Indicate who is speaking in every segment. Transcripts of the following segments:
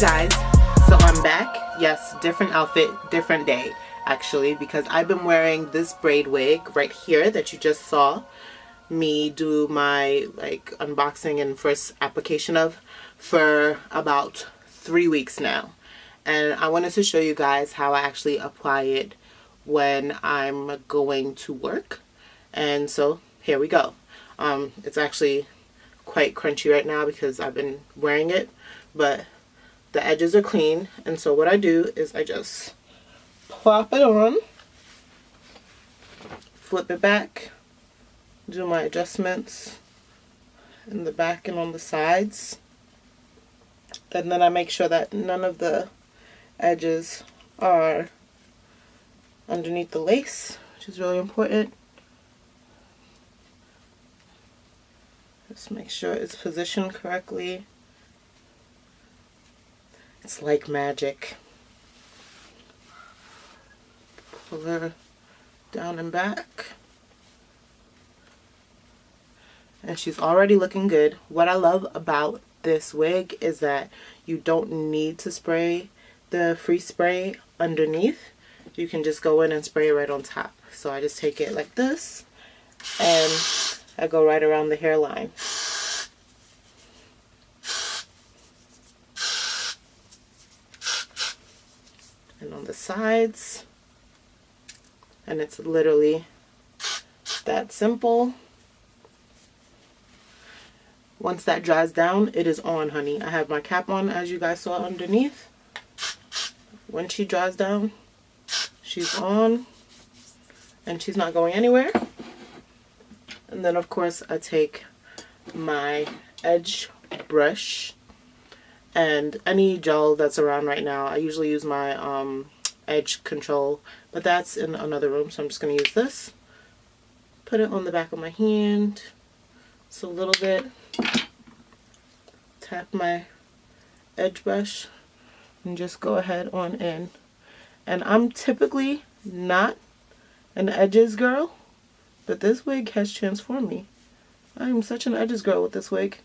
Speaker 1: guys, so I'm back. Yes, different outfit, different day actually, because I've been wearing this braid wig right here that you just saw me do my unboxing and first application of for about 3 weeks now, and I wanted to show you guys how I actually apply it when I'm going to work. And so here we go. It's actually quite crunchy right now because I've been wearing it, but the edges are clean, and so what I do is I just plop it on, flip it back, do my adjustments in the back and on the sides, and then I make sure that none of the edges are underneath the lace, which is really important. Just make sure it's positioned correctly. It's like magic. Pull her down and back. And she's already looking good. What I love about this wig is that you don't need to spray the free spray underneath. You can just go in and spray it right on top. So I just take it like this and I go right around the hairline. And on the sides, and it's literally that simple. Once that dries down, it is on, honey. I have my cap on, as you guys saw underneath. When she dries down, she's on, and she's not going anywhere. And then of course I take my edge brush and any gel that's around right now. I usually use my edge control, but that's in another room, so I'm just going to use this. Put it on the back of my hand, just a little bit. Tap my edge brush and just go ahead on in. And I'm typically not an edges girl, but this wig has transformed me. I am such an edges girl with this wig,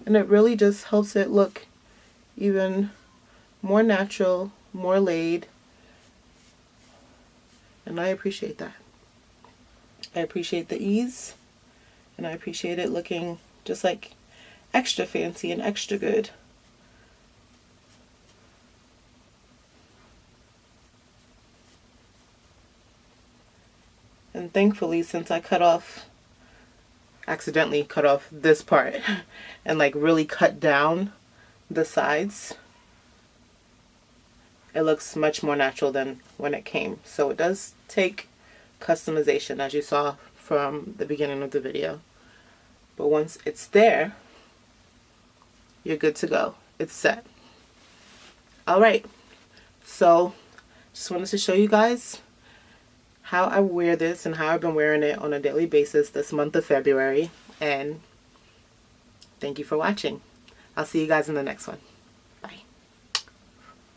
Speaker 1: and it really just helps it look even more natural, more laid, and I appreciate that. I appreciate the ease, and I appreciate it looking just like extra fancy and extra good. And thankfully, since I accidentally cut off this part and really cut down the sides, it looks much more natural than when it came. So it does take customization, as you saw from the beginning of the video, but once it's there, you're good to go. It's set. Alright, so just wanted to show you guys how I wear this and how I've been wearing it on a daily basis this month of February, and thank you for watching. I'll see you guys in the next one.